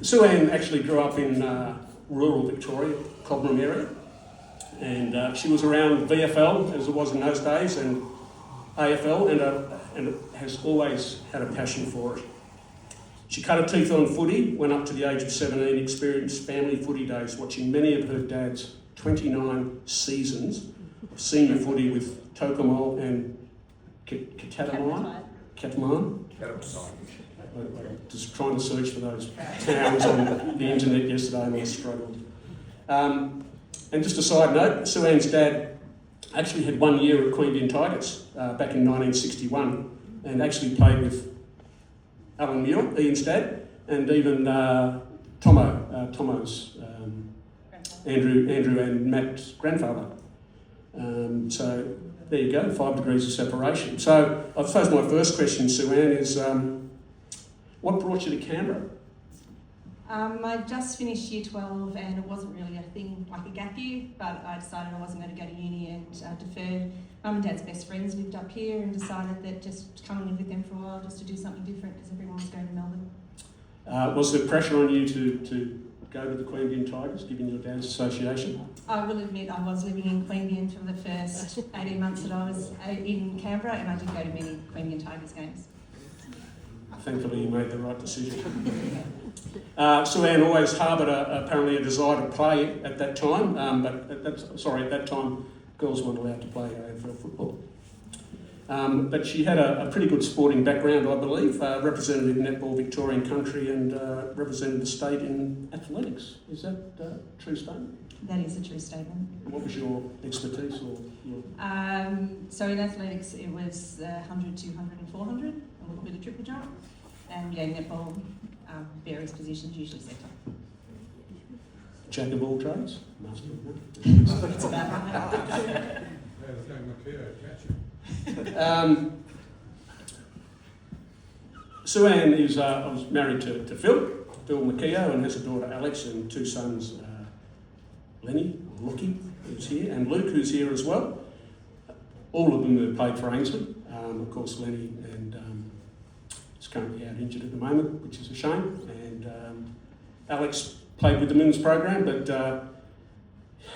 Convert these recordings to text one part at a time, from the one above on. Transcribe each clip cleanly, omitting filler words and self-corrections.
Sue Ann actually grew up in rural Victoria, Cobram area, and she was around VFL as it was in those days, and AFL, and has always had a passion for it. She cut her teeth on footy, went up to the age of 17, experienced family footy days, watching many of her dad's 29 seasons of senior footy with Tocumwal and Catamaran. Just trying to search for those towns on the internet yesterday and I struggled. And just a side note, Sue Ann's dad actually had 1 year at Queanbeyan Tigers back in 1961 and actually played with Alan Muir, Ian's dad, and even Tomo's, Andrew and Matt's grandfather. So there you go, 5 degrees of separation. So I suppose my first question, Sue Ann, is what brought you to Canberra? I just finished year 12 and it wasn't really a thing like a gap year, but I decided I wasn't going to go to uni and deferred. Mum and Dad's best friends lived up here and decided that just come and live with them for a while just to do something different because everyone was going to Melbourne. Was there pressure on you to go to the Queanbeyan Tigers, given your dad's association? I will admit I was living in Queanbeyan for the first 18 months that I was in Canberra, and I did go to many Queanbeyan Tigers games. Thankfully you made the right decision. Sue Ann always harboured apparently a desire to play at that time, but at that time girls weren't allowed to play AFL football. But she had a pretty good sporting background, I believe, represented in Netball Victorian Country and represented the state in athletics. Is that a true statement? That is a true statement. What was your expertise? So in athletics it was 100, 200 and 400, a little bit of triple jump, and netball, various positions, usually centre. Jack of all trades? Must be. It's about right. There's no McKeough catcher. Sue Ann was married to Phil McKeough, and has a daughter Alex and 2 sons, Lenny, Lockie, who's here, and Luke, who's here as well. All of them have played for Ainslie. Of course, Lenny is currently out injured at the moment, which is a shame. And Alex played with the men's program, but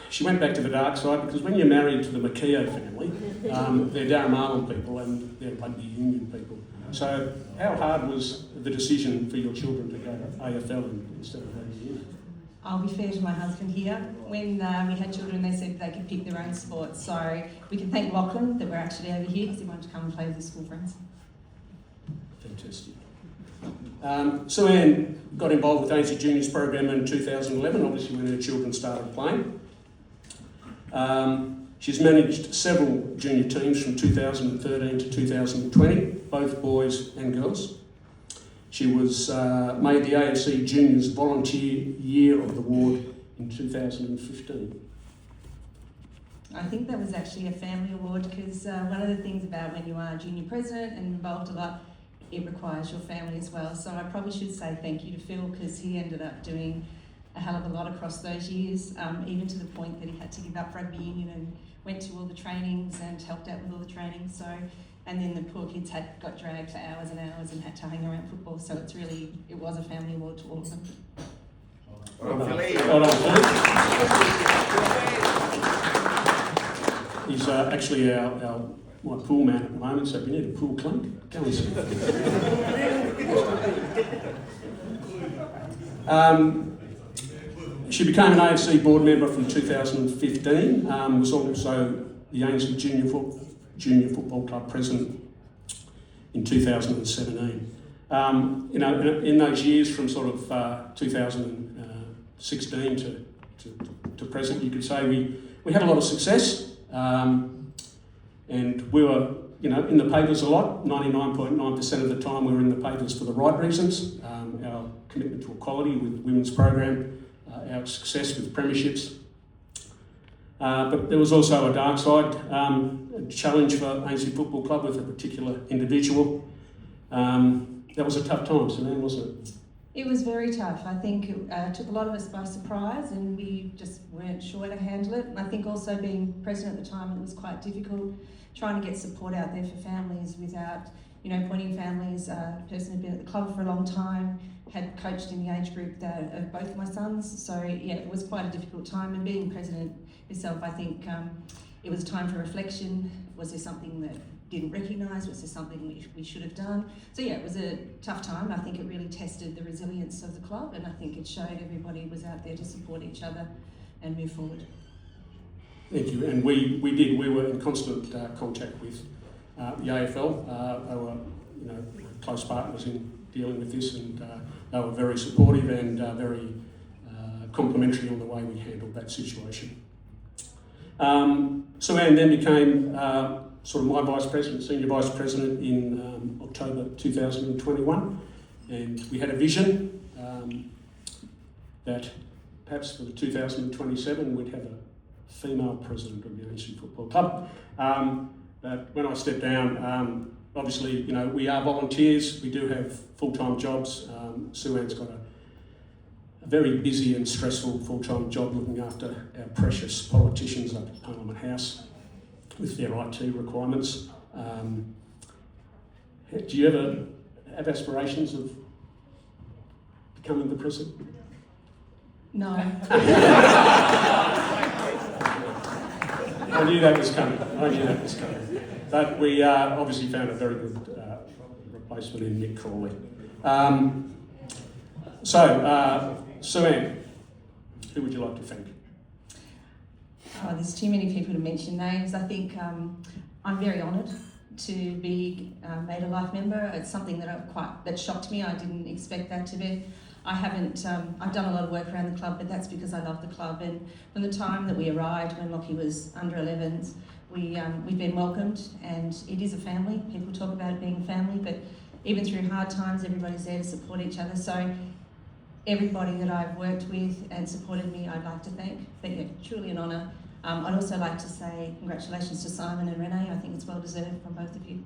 she went back to the dark side because when you're married to the McKeough family, they're Darramarlin people and they're rugby union people. So how hard was the decision for your children to go to AFL instead of rugby union? I'll be fair to my husband here. When we had children, they said they could pick their own sport. So we can thank Lachlan that we're actually over here because he wanted to come and play with his school friends. Fantastic. Sue Ann got involved with Ainslie Juniors program in 2011, obviously when her children started playing. She's managed several junior teams from 2013 to 2020, both boys and girls. She was made the AFC Juniors Volunteer Year of the Award in 2015. I think that was actually a family award because one of the things about when you are junior president and involved a lot, it requires your family as well. So I probably should say thank you to Phil because he ended up doing a hell of a lot across those years, even to the point that he had to give up rugby union and went to all the trainings and helped out with all the trainings. So, and then the poor kids got dragged for hours and hours and had to hang around football. So it was a family award to all of them. Well done, Phil. He's actually my pool man at the moment, so if you need a pool cleaned, go and see him. She became an AFC board member from 2015, was also the Ainslie Junior Football Club president in 2017. In those years from sort of 2016 to present, you could say we had a lot of success. And we were, in the papers a lot. 99.9% of the time we were in the papers for the right reasons. Our commitment to equality with the women's program, our success with premierships. But there was also a dark side, a challenge for Ainslie Football Club with a particular individual. That was a tough time, Sue-Ann, wasn't it? It was very tough. I think it took a lot of us by surprise and we just weren't sure to handle it. And I think also being president at the time, it was quite difficult trying to get support out there for families without Pointing Family's person who'd been at the club for a long time, had coached in the age group of both my sons. So yeah, it was quite a difficult time. And being president herself, I think it was a time for reflection. Was there something that didn't recognise? Was there something we should have done? So yeah, it was a tough time. I think it really tested the resilience of the club, and I think it showed everybody was out there to support each other and move forward. Thank you. And we did. We were in constant contact with the AFL. They were, close partners in dealing with this, and they were very supportive and very complimentary on the way we handled that situation. Sue-Ann then became sort of my vice president, senior vice president in October 2021, and we had a vision that perhaps for the 2027 we'd have a female president of the Ancient Football Club. But when I stepped down, obviously, we are volunteers. We do have full-time jobs. Sue-Ann's got a very busy and stressful full-time job looking after our precious politicians up at Parliament House with their IT requirements. Do you ever have aspirations of becoming the president? No. I knew that was coming. But we obviously found a very good replacement in McKeough. Sue-Ann, who would you like to thank? Oh, there's too many people to mention names. I think I'm very honoured to be made a life member. It's something that shocked me. I didn't expect that to be. I've done a lot of work around the club, but that's because I love the club. And from the time that we arrived, when Lockie was under 11s, we've been welcomed, and it is a family. People talk about it being a family, but even through hard times, everybody's there to support each other. So everybody that I've worked with and supported me, I'd like to thank. But yeah, truly an honour. I'd also like to say congratulations to Simon and Renee. I think it's well deserved from both of you.